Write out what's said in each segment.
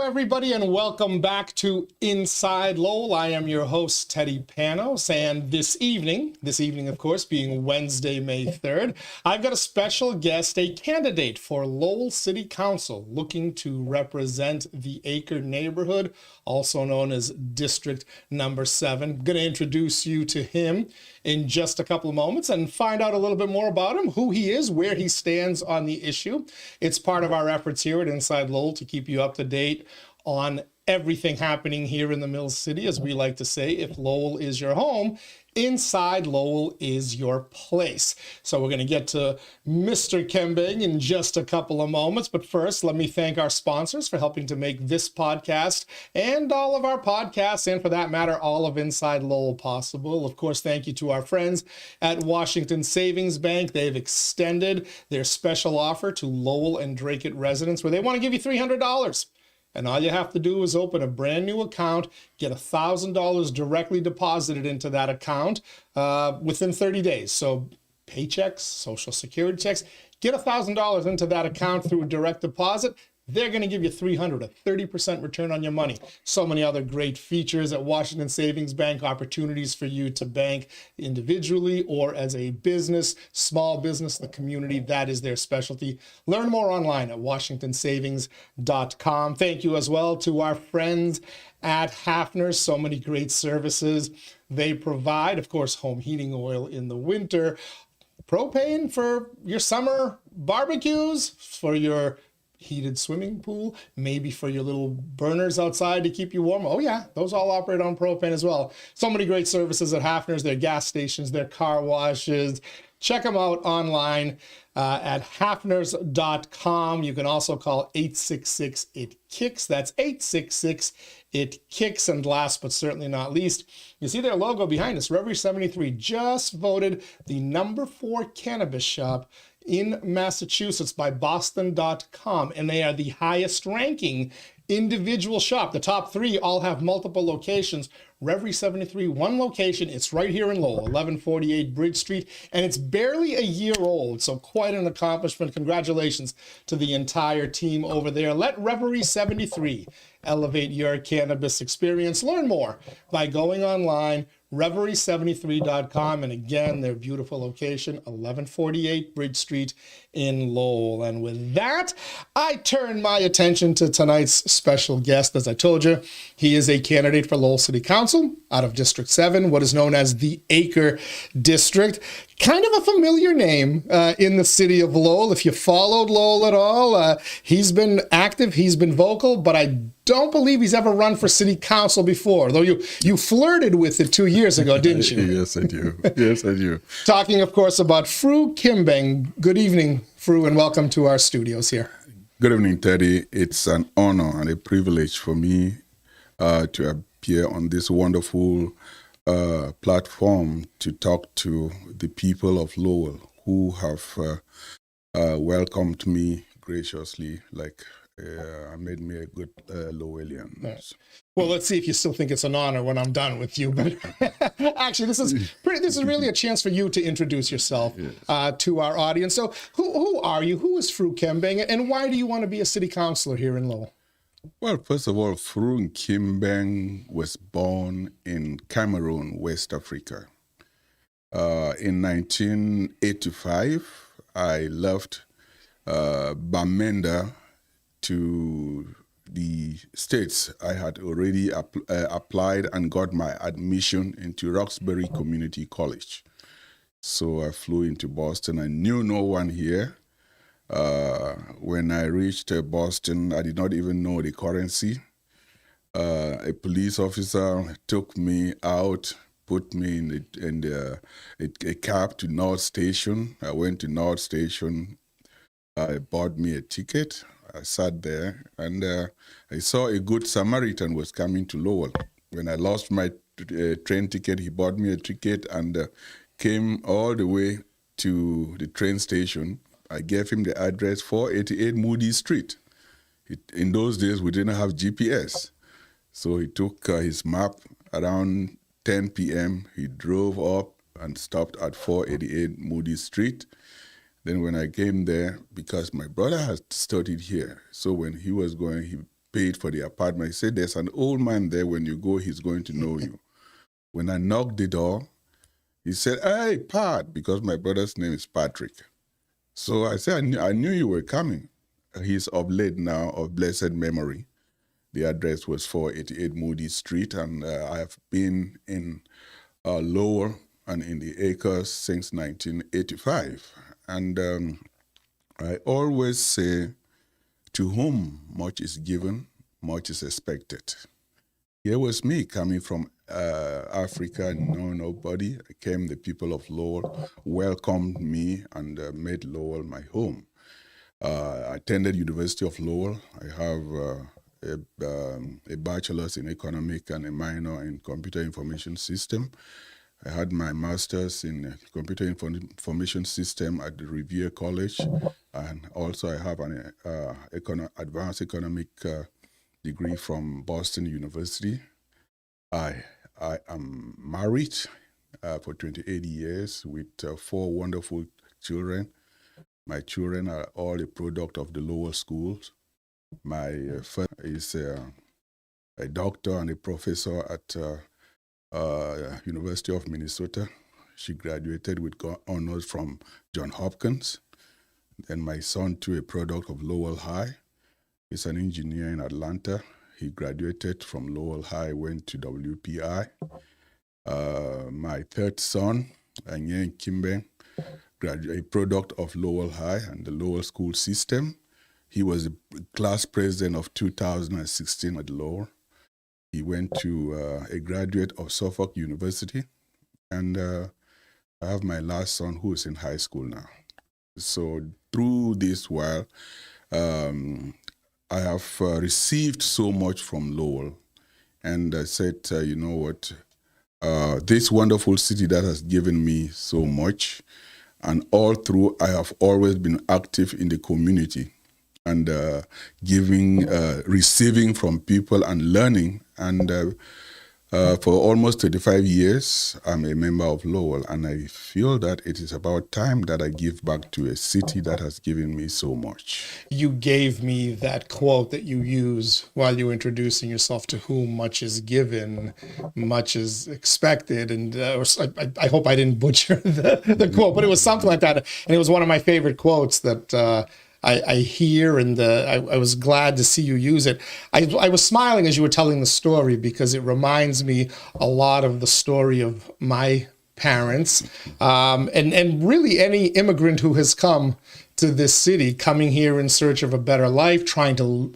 everybody, and welcome back to Inside Lowell. I am your host, Teddy Panos, and this evening, of course, being Wednesday, May 3rd, I've got a special guest, a candidate for Lowell City Council, looking to represent the Acre neighborhood, also known as District Number 7. I'm going to introduce you to him in just a couple of moments and find out a little bit more about him, who he is, where he stands on the issue. It's part of our efforts here at Inside Lowell to keep you up to date on everything happening here in the Mill City. As we like to say, if Lowell is your home, Inside Lowell is your place. So we're going to get to Mr. Nkimbeng in just a couple of moments. But first, let me thank our sponsors for helping to make this podcast and all of our podcasts, and for that matter, all of Inside Lowell possible. Of course, thank you to our friends at Washington Savings Bank. They've extended their special offer to Lowell and Dracut residents, where they want to give you $300. And all you have to do is open a brand new account, get $1,000 directly deposited into that account within 30 days. So paychecks, Social Security checks, get $1,000 into that account through a direct deposit. They're going to give you $300, a 30% return on your money. So many other great features at Washington Savings Bank, opportunities for you to bank individually or as a business, small business, the community. That is their specialty. Learn more online at washingtonsavings.com. Thank you as well to our friends at Hafner's. So many great services they provide. Of course, home heating oil in the winter, propane for your summer barbecues, for your heated swimming pool, maybe for your little burners outside to keep you warm. Oh yeah, those all operate on propane as well. So many great services at Hafner's, their gas stations, their car washes. Check them out online at hafners.com. You can also call 866-IT-KICKS. That's 866-IT-KICKS. And last but certainly not least, you see their logo behind us. Reverie 73 just voted the #4 cannabis shop in Massachusetts by Boston.com, and they are the highest ranking individual shop. The top 3 all have multiple locations. Reverie 73, one location. It's right here in Lowell, 1148 Bridge Street, and it's barely a year old, so quite an accomplishment. Congratulations to the entire team over there. Let Reverie 73 elevate your cannabis experience. Learn more by going online, reverie73.com, and again, their beautiful location, 1148 Bridge Street in Lowell. And with that, I turn my attention to tonight's special guest. As I told you, he is a candidate for Lowell City Council out of District 7, what is known as the Acre District. Kind of a familiar name in the city of Lowell. If you followed Lowell at all, he's been active, he's been vocal, but I don't believe he's ever run for city council before, though you flirted with it 2 years ago, didn't you? Yes, I do. Yes, I do. Talking, of course, about Fru Nkimbeng. Good evening, Fru, and welcome to our studios here. Good evening, Teddy. It's an honor and a privilege for me to appear on this wonderful platform to talk to the people of Lowell who have welcomed me graciously, made me a good Lowellian. Right. Well, let's see if you still think it's an honor when I'm done with you. But actually, this is really a chance for you to introduce yourself to our audience. So, who are you? Who is Fru Nkimbeng, and why do you want to be a city councilor here in Lowell? Well, first of all, Fru Nkimbeng was born in Cameroon, West Africa. In 1985, I left Bamenda to the States. I had already applied and got my admission into Roxbury Community College. So I flew into Boston. I knew no one here. When I reached Boston, I did not even know the currency. A police officer took me out, put me in a cab to North Station. I went to North Station. I bought me a ticket. I sat there, and I saw a good Samaritan was coming to Lowell. When I lost my train ticket, he bought me a ticket and came all the way to the train station. I gave him the address, 488 Moody Street. In those days, we didn't have GPS. So he took his map around 10 p.m. He drove up and stopped at 488 Moody Street. Then when I came there, because my brother had studied here, so when he was going, he paid for the apartment. He said, there's an old man there. When you go, he's going to know you. When I knocked the door, he said, hey, Pat, because my brother's name is Patrick. So I said, I knew you were coming. He's of late now, of blessed memory. The address was 488 Moody Street, and I have been in Lowell and in the Acres since 1985. And I always say, to whom much is given, much is expected. Here was me coming from Africa, know nobody. I came, the people of Lowell welcomed me and made Lowell my home. I attended University of Lowell. I have a bachelor's in economic and a minor in computer information system. I had my master's in computer information system at the Revere College, and also I have an advanced economic degree from Boston University. I am married for 28 years with 4 wonderful children. My children are all a product of the Lowell schools. My first is a doctor and a professor at University of Minnesota. She graduated with honors from Johns Hopkins. Then my son, too, a product of Lowell High. He's an engineer in Atlanta. He graduated from Lowell High, went to WPI. My third son, Nkimbeng, a product of Lowell High and the Lowell school system. He was the class president of 2016 at Lowell. He went to a graduate of Suffolk University. And I have my last son who is in high school now. So through this while, I have received so much from Lowell. And I said, you know what, this wonderful city that has given me so much, and all through I have always been active in the community and giving, receiving from people and learning. And for almost 35 years, I'm a member of Lowell, and I feel that it is about time that I give back to a city that has given me so much. You gave me that quote that you use while you were introducing yourself, to whom much is given, much is expected. And I hope I didn't butcher the quote, but it was something like that. And it was one of my favorite quotes that I hear, and I was glad to see you use it. I was smiling as you were telling the story, because it reminds me a lot of the story of my parents, and really any immigrant who has come to this city, coming here in search of a better life, trying to,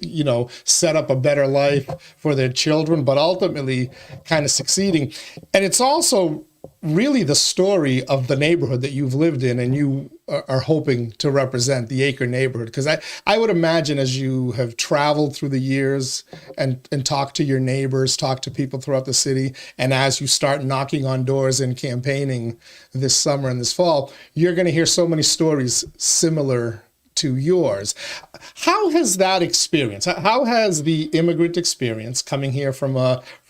set up a better life for their children, but ultimately kind of succeeding. And it's also really the story of the neighborhood that you've lived in and you are hoping to represent, the Acre neighborhood. Because I would imagine, as you have traveled through the years and talked to your neighbors, talked to people throughout the city, and as you start knocking on doors and campaigning this summer and this fall, you're going to hear so many stories similar to yours. How has that experience, how has the immigrant experience coming here from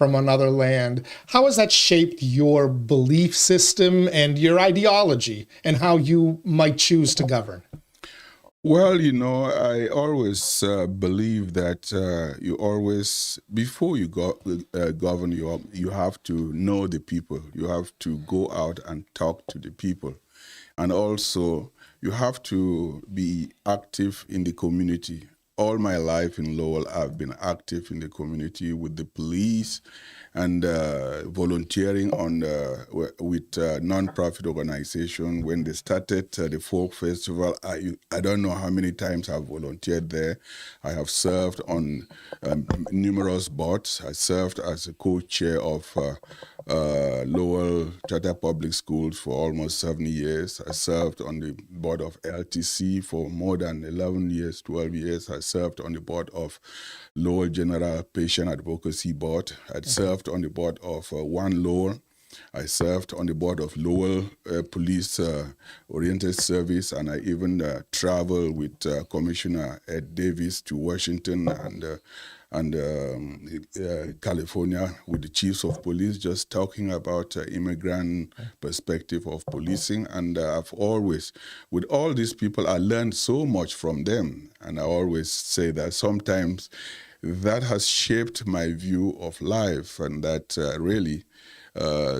another land, how has that shaped your belief system and your ideology and how you might choose to govern? Well, I always believe that you always, before you govern, you have to know the people. You have to go out and talk to the people. And also, you have to be active in the community. All my life in Lowell, I've been active in the community with the police and volunteering with non-profit organization. When they started the folk festival, I don't know how many times I've volunteered there. I have served on numerous boards. I served as a co-chair of Lowell Charter Public Schools for almost 7 years. I served on the board of LTC for more than 11 years, 12 years. I served on the board of Lowell General Patient Advocacy Board. I served on the board of One Lowell. I served on the board of Lowell Police Oriented Service, and I even traveled with Commissioner Ed Davis to Washington and California with the chiefs of police, just talking about immigrant perspective of policing. And I've always, with all these people, I learned so much from them. And I always say that sometimes that has shaped my view of life, and that really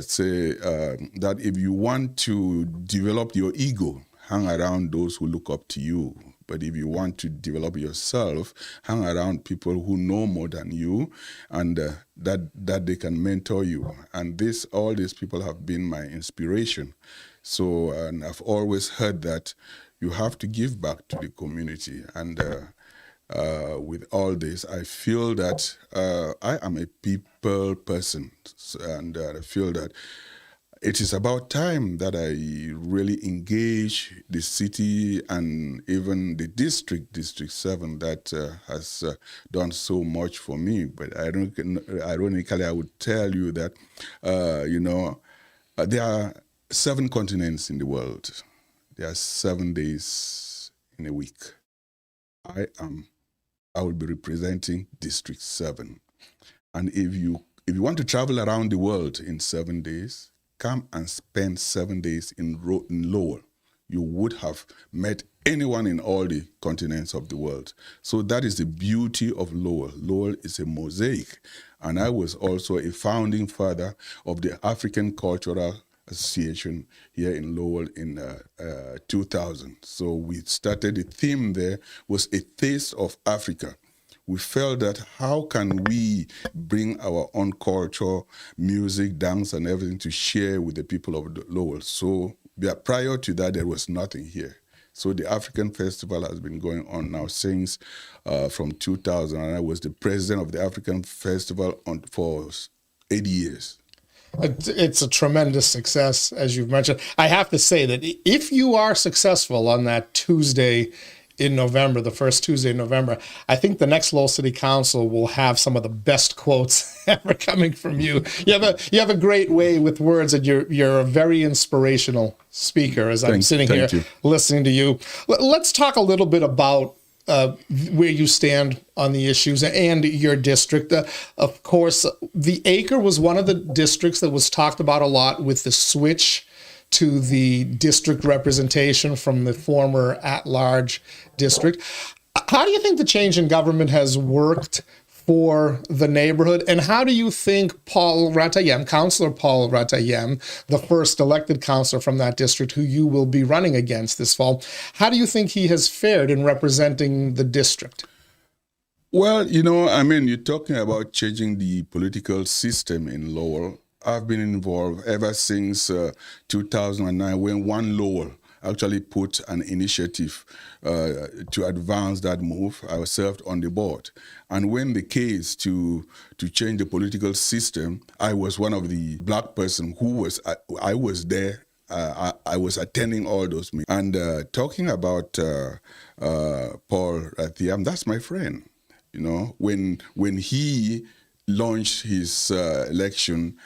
say that if you want to develop your ego, hang around those who look up to you. But if you want to develop yourself, hang around people who know more than you, and that they can mentor you. And all these people have been my inspiration. So, and I've always heard that you have to give back to the community. And with all this, I feel that I am a people person, and I feel that it is about time that I really engage the city and even the District 7, that has done so much for me. But ironically, I would tell you that, there are 7 continents in the world. There are 7 days in a week. I will be representing District 7. And if you want to travel around the world in 7 days, come and spend 7 days in Lowell. You would have met anyone in all the continents of the world. So that is the beauty of Lowell. Lowell is a mosaic. And I was also a founding father of the African Cultural Association here in Lowell in 2000. So we started, the theme there was a taste of Africa. We felt that how can we bring our own culture, music, dance, and everything to share with the people of Lowell. So prior to that, there was nothing here. So the African Festival has been going on now since from 2000, and I was the president of the African Festival for 80 years. It's a tremendous success, as you've mentioned. I have to say that if you are successful on that Tuesday in November, the first Tuesday in November, I think the next Lowell City Council will have some of the best quotes ever coming from you. You have a great way with words, and you're a very inspirational speaker. As I'm sitting here listening to you, let's talk a little bit about where you stand on the issues and your district. Of course, the Acre was one of the districts that was talked about a lot with the switch to the district representation from the former at-large district. How do you think the change in government has worked for the neighborhood? And how do you think Councillor Paul Ratayem, the first elected councillor from that district who you will be running against this fall, how do you think he has fared in representing the district? Well, you're talking about changing the political system in Lowell. I've been involved ever since 2009, when One Lowell actually put an initiative to advance that move. I served on the board. And when the case to change the political system, I was one of the black person I was there. I was attending all those meetings. And talking about Paul Rathiam, that's my friend. When he launched his election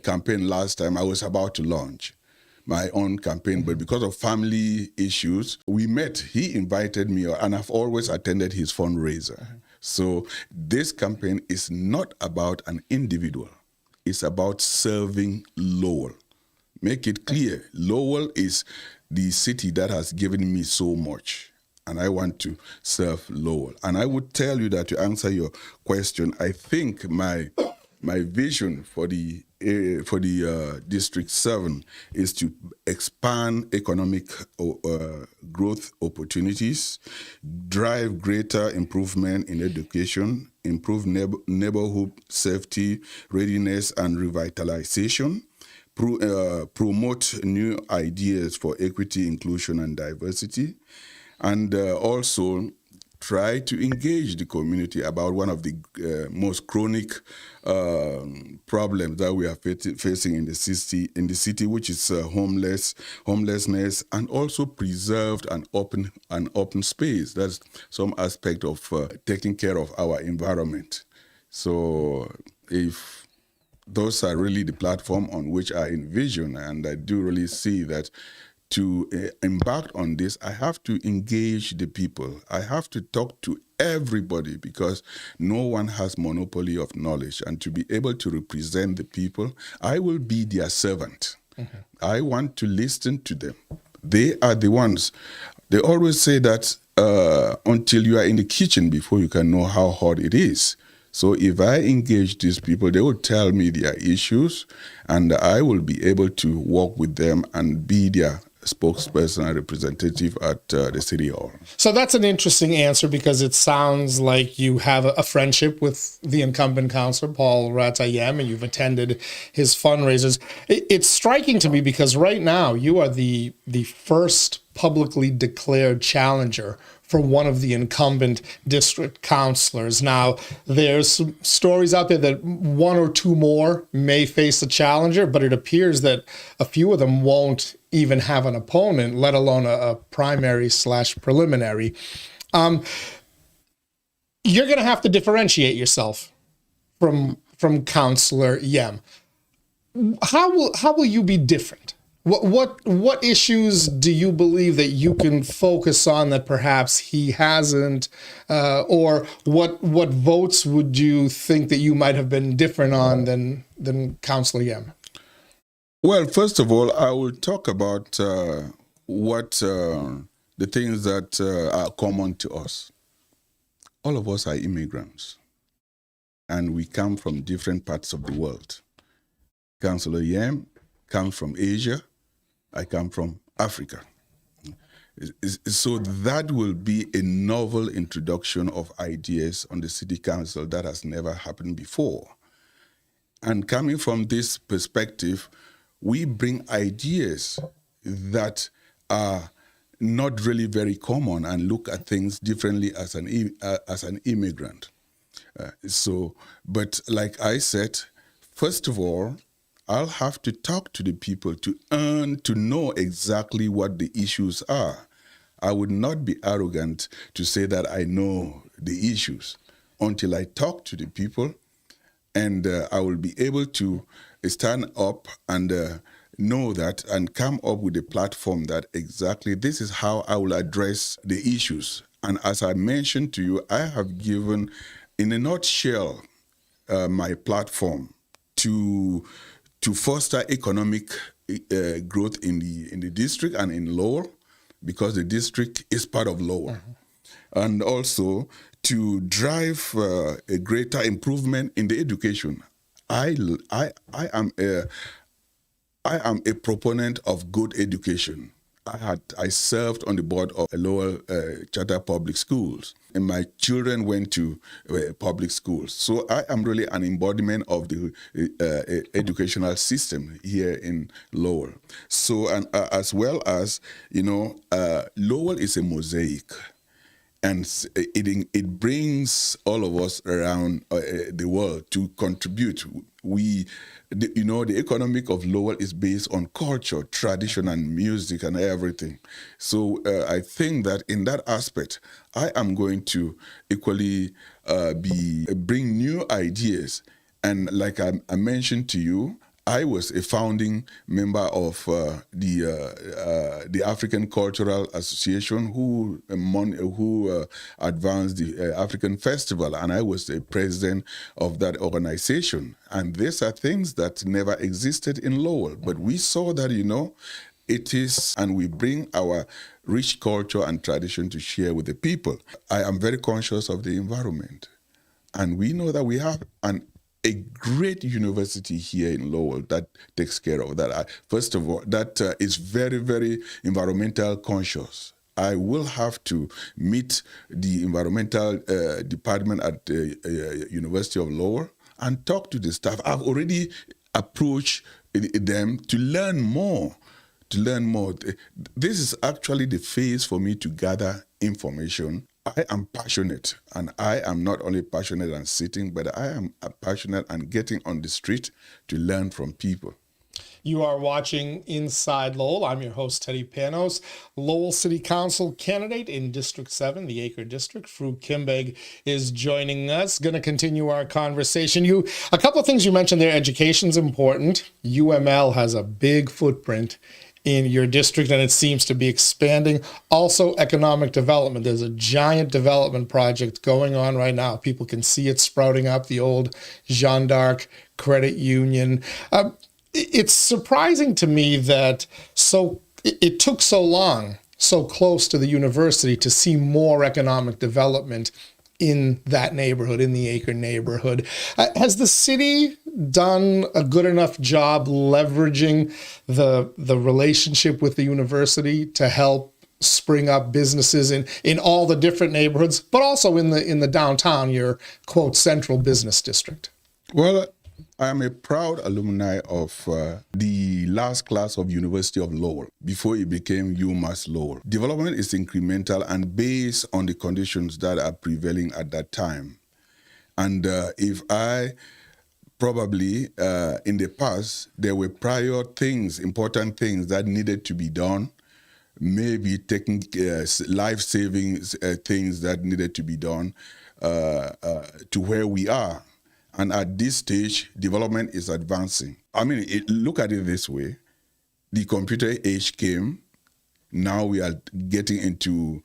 campaign last time, I was about to launch my own campaign, but because of family issues, we met. He invited me, and I've always attended his fundraiser. So this campaign is not about an individual. It's about serving Lowell. Make it clear, Lowell is the city that has given me so much, and I want to serve Lowell. And I would tell you that, to answer your question, I think my vision for the District 7 is to expand economic growth opportunities, drive greater improvement in education, improve neighborhood safety, readiness, and revitalization, promote new ideas for equity, inclusion, and diversity, and also try to engage the community about one of the most chronic problems that we are facing in the city, which is homelessness, and also preserved and open space. That's some aspect of taking care of our environment. So if those are really the platform on which I envision, and I do really see that to embark on this, I have to engage the people. I have to talk to everybody, because no one has monopoly of knowledge. And to be able to represent the people, I will be their servant. I want to listen to them. They are the ones. They always say that until you are in the kitchen before you can know how hard it is. So if I engage these people, they will tell me their issues, and I will be able to work with them and be their spokesperson and representative at the city hall. So that's an interesting answer, because it sounds like you have a friendship with the incumbent councillor, Paul Ratayem, and you've attended his fundraisers. It's striking to me because right now you are the first publicly declared challenger for one of the incumbent district councillors. Now, there's some stories out there that one or two more may face a challenger, but it appears that a few of them won't even have an opponent, let alone a primary/preliminary. You're going to have to differentiate yourself from Councillor Yem. How will you be different? What issues do you believe that you can focus on that perhaps he hasn't, or what votes would you think that you might have been different on than Councillor Yem? Well, first of all, I will talk about what the things that are common to us. All of us are immigrants, and we come from different parts of the world. Councillor Yem comes from Asia. I come from Africa. So that will be a novel introduction of ideas on the city council that has never happened before. And coming from this perspective, we bring ideas that are not really very common and look at things differently as an immigrant. But like I said, first of all, I'll have to talk to the people to know exactly what the issues are. I would not be arrogant to say that I know the issues until I talk to the people, and I will be able to stand up and know that and come up with a platform that exactly this is how I will address the issues. And as I mentioned to you, I have given, in a nutshell, my platform to foster economic growth in the district and in Lowell, because the district is part of Lowell, and also to drive a greater improvement in the education. I am a proponent of good education. I served on the board of Lowell Charter Public Schools, and my children went to public schools. So I am really an embodiment of the educational system here in Lowell. So, and as well as, Lowell is a mosaic. And it brings all of us around the world to contribute. The economic of Lowell is based on culture, tradition, and music and everything. So I think that in that aspect, I am going to equally bring new ideas. And like I mentioned to you, I was a founding member of the African Cultural Association who advanced the African Festival, and I was the president of that organization. And these are things that never existed in Lowell, but we saw that, it is, and we bring our rich culture and tradition to share with the people. I am very conscious of the environment, and we know that we have a great university here in Lowell that takes care of that. First of all, that is very, very environmental conscious. I will have to meet the environmental department at the University of Lowell and talk to the staff. I've already approached them to learn more. This is actually the phase for me to gather information. I am passionate, and I am not only passionate and sitting, but I am passionate and getting on the street to learn from people. You are watching Inside Lowell. I'm your host, Teddy Panos. Lowell City Council candidate in District 7, the Acre District, Nkimbeng, is joining us. Going to continue our conversation. A couple of things you mentioned there. Education's important. UML has a big footprint in your district, and it seems to be expanding. Also, economic development. There's a giant development project going on right now. People can see it sprouting up, the old Jeanne d'Arc Credit Union. It's surprising to me that it took so long so close to the university to see more economic development in that neighborhood, in the Acre neighborhood. Has the city done a good enough job leveraging the relationship with the university to help spring up businesses in all the different neighborhoods, but also in the downtown, your quote central business district? Well, I am a proud alumni of the last class of University of Lowell before it became UMass Lowell. Development is incremental and based on the conditions that are prevailing at that time. And if I probably in the past, there were prior things, important things that needed to be done, maybe taking life-saving things that needed to be done to where we are. And at this stage, development is advancing. I mean, look at it this way. The computer age came. Now we are getting into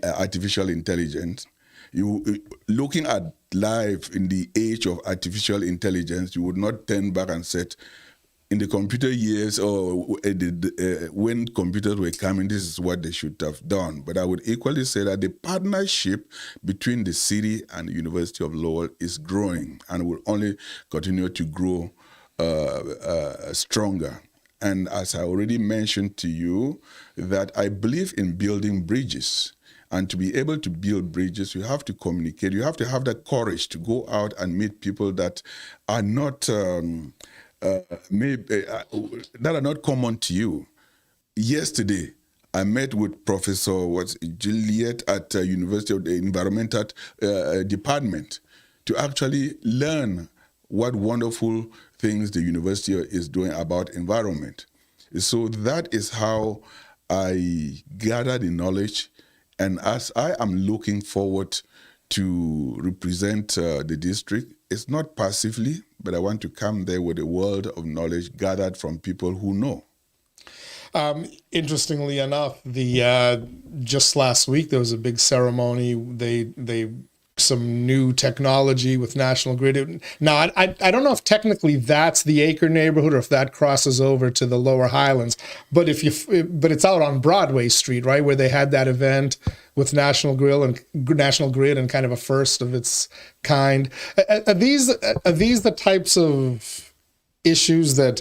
artificial intelligence. Looking at life in the age of artificial intelligence, you would not turn back and say, in the computer years or when computers were coming, this is what they should have done. But I would equally say that the partnership between the city and the University of Lowell is growing and will only continue to grow stronger. And as I already mentioned to you, that I believe in building bridges. And to be able to build bridges, you have to communicate. You have to have that courage to go out and meet people that are not that are not common to you. Yesterday, I met with Professor Juliet at University of the Environmental Department to actually learn what wonderful things the university is doing about environment. So that is how I gather the knowledge, and as I am looking forward to represent the district, it's not passively, but I want to come there with a world of knowledge gathered from people who know. Interestingly enough, just last week there was a big ceremony. They some new technology with National Grid. Now, I don't know if technically that's the Acre neighborhood or if that crosses over to the Lower Highlands, but but it's out on Broadway Street, right, where they had that event with National Grid and kind of a first of its kind. Are these the types of issues that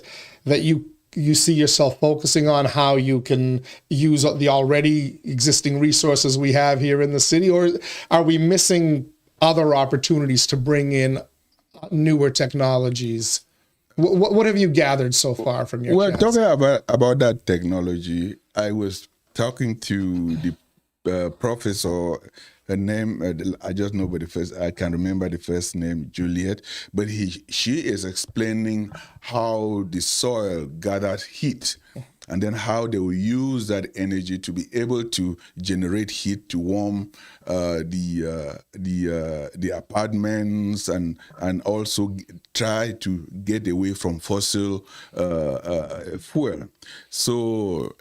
you see yourself focusing on, how you can use the already existing resources we have here in the city, or are we missing other opportunities to bring in newer technologies? What have you gathered so far from your chats? Talking about that technology, I was talking to the professor. Her name, I just know by the first, I can remember the first name, Juliet, but she is explaining how the soil gathers heat and then how they will use that energy to be able to generate heat to warm the apartments and also try to get away from fossil fuel. So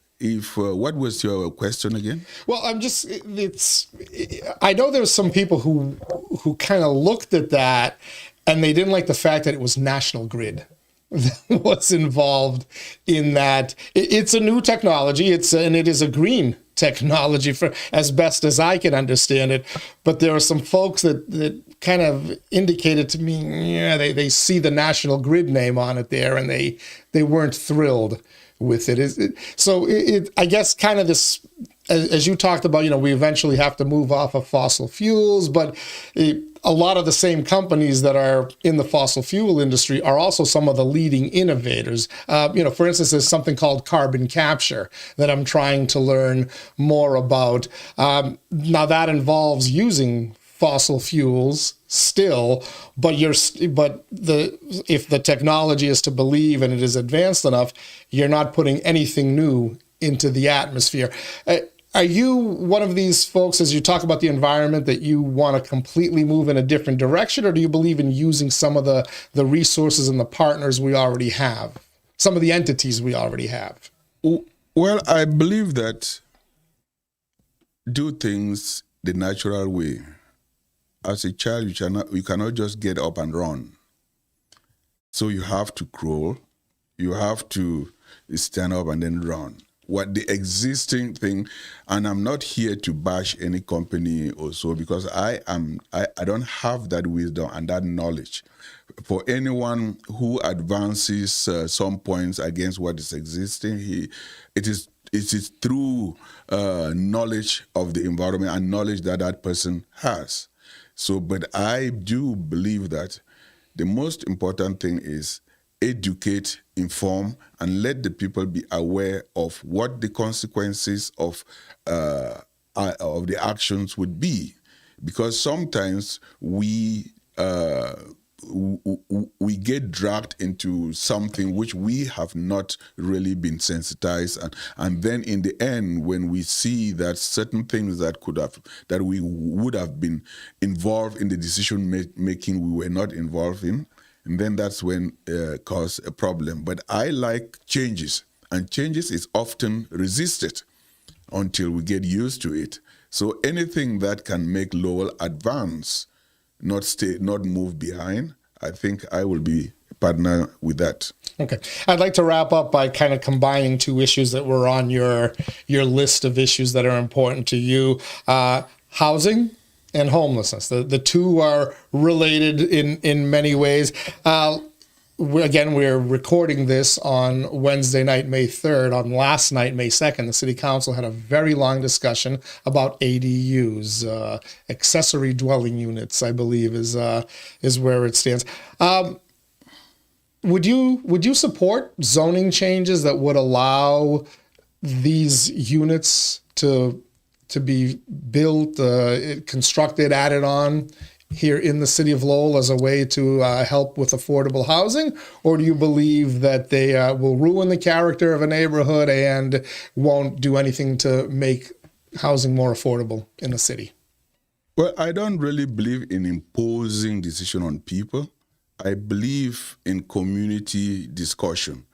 what was your question again? Well, I know there's some people who kind of looked at that and they didn't like the fact that it was National Grid that was involved in that. It's a new technology. And it is a green technology, for as best as I can understand it. But there are some folks that kind of indicated to me, yeah, they see the National Grid name on it there and they weren't thrilled with it. I guess kind of this, as you talked about, we eventually have to move off of fossil fuels, but a lot of the same companies that are in the fossil fuel industry are also some of the leading innovators. For instance, there's something called carbon capture that I'm trying to learn more about. Now that involves using fossil fuels still, but if the technology is to believe and it is advanced enough, you're not putting anything new into the atmosphere. Are you one of these folks, as you talk about the environment, that you want to completely move in a different direction, or do you believe in using some of the resources and the partners we already have, some of the entities we already have? Well, I believe that do things the natural way. As a child, you cannot just get up and run. So you have to crawl, you have to stand up and then run. what the existing thing, and I'm not here to bash any company or so, because I don't have that wisdom and that knowledge. For anyone who advances some points against what is existing, it is through knowledge of the environment and knowledge that that person has. So, but I do believe that the most important thing is educate, inform, and let the people be aware of what the consequences of the actions would be, because sometimes we get dragged into something which we have not really been sensitized, and then in the end, when we see that certain things that we would have been involved in the decision making, we were not involved in, and then that's when cause a problem. But I like changes, and changes is often resisted until we get used to it. So anything that can make Lowell advance, not move behind, I think I will be a partner with that. Okay. I'd like to wrap up by kind of combining two issues that were on your list of issues that are important to you. Housing and homelessness. The two are related in many ways. We're recording this on Wednesday night, May 3rd. On last night, May 2nd, the City Council had a very long discussion about ADUs, accessory dwelling units, I believe is where it stands. Would you support zoning changes that would allow these units to be built, constructed, added on here in the city of Lowell as a way to help with affordable housing? Or do you believe that they will ruin the character of a neighborhood and won't do anything to make housing more affordable in the city? Well, I don't really believe in imposing decision on people. I believe in community discussion.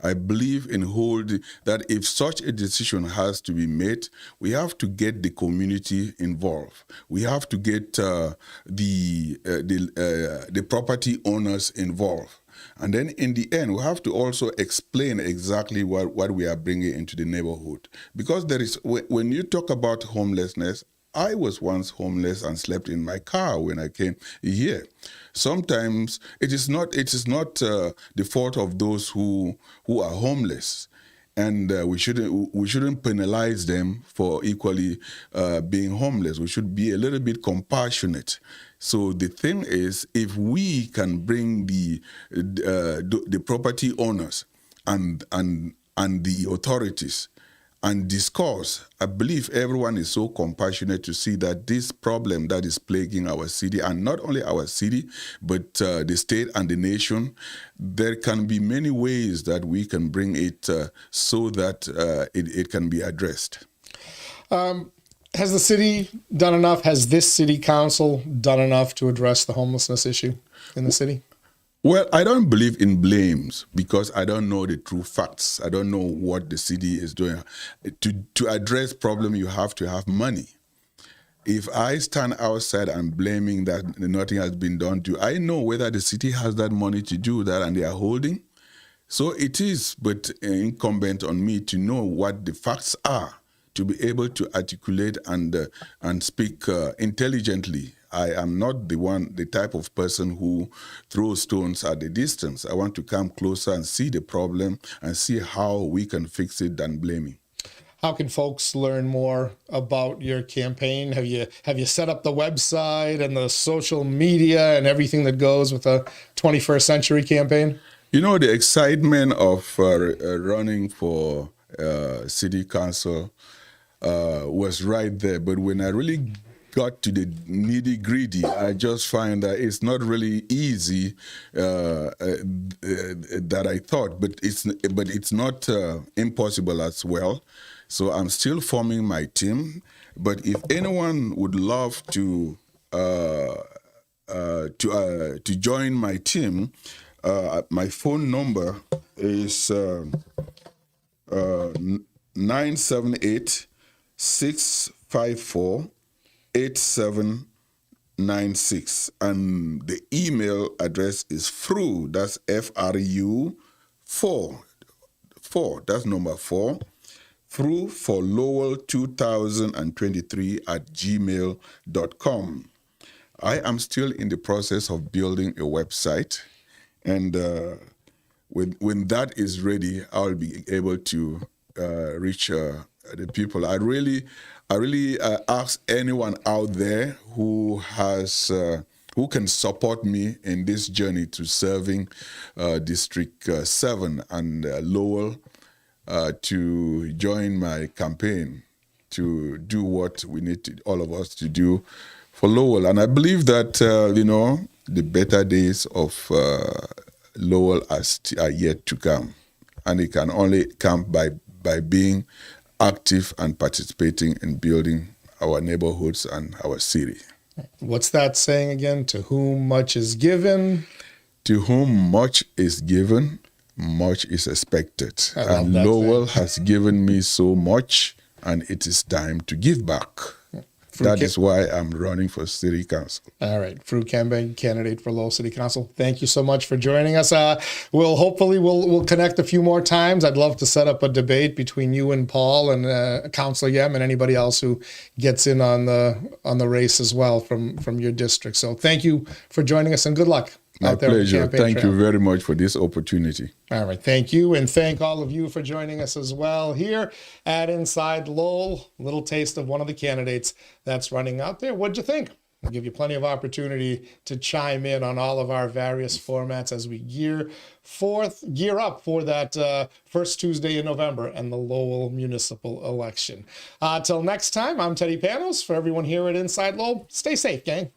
I believe in holding that if such a decision has to be made, we have to get the community involved. We have to get the property owners involved. And then in the end, we have to also explain exactly what we are bringing into the neighborhood. Because when you talk about homelessness, I was once homeless and slept in my car when I came here. Sometimes it is not the fault of those who are homeless, and we shouldn't penalize them for equally being homeless. We should be a little bit compassionate. So the thing is, if we can bring the property owners and the authorities and discuss, I believe everyone is so compassionate to see that this problem that is plaguing our city, and not only our city, but the state and the nation, there can be many ways that we can bring it so that it can be addressed. Has the city done enough? Has this city council done enough to address the homelessness issue in the city? Well, I don't believe in blames because I don't know the true facts. I don't know what the city is doing. To address problem, you have to have money. If I stand outside and blaming that nothing has been done, do I know whether the city has that money to do that and they are holding? So it is but incumbent on me to know what the facts are, to be able to articulate and speak intelligently. I am not the type of person who throws stones at the distance. I want to come closer and see the problem and see how we can fix it than blaming. How can folks learn more about your campaign? Have you set up the website and the social media and everything that goes with a 21st century campaign? You know, the excitement of running for city council was right there, but when I really got to the nitty gritty, I just find that it's not really easy that I thought, but it's not impossible as well. So I'm still forming my team. But if anyone would love to join my team, my phone number is 978 654 8796, and the email address is FRU, that's FRU 4, that's number 4, through for Lowell 2023 at gmail.com. I am still in the process of building a website, and when that is ready, I'll be able to reach the people. I really ask anyone out there who has who can support me in this journey to serving District 7 and Lowell to join my campaign to do what we need to, all of us to do for Lowell. And I believe that, the better days of Lowell are yet to come. And it can only come by being active and participating in building our neighborhoods and our city. What's that saying again? To whom much is given. To whom much is given, much is expected. And Lowell has given me so much, and it is time to give back. That is why I'm running for City Council. All right. Nkimbeng, candidate for Lowell City Council. Thank you so much for joining us. We'll connect a few more times. I'd love to set up a debate between you and Paul and Councilor Yem and anybody else who gets in on the race as well from your district. So thank you for joining us and good luck. My pleasure. Thank you very much for this opportunity. All right. Thank you. And thank all of you for joining us as well here at Inside Lowell. A little taste of one of the candidates that's running out there. What'd you think? We'll give you plenty of opportunity to chime in on all of our various formats as we gear up for that first Tuesday in November and the Lowell municipal election. Till next time, I'm Teddy Panos. For everyone here at Inside Lowell, stay safe, gang.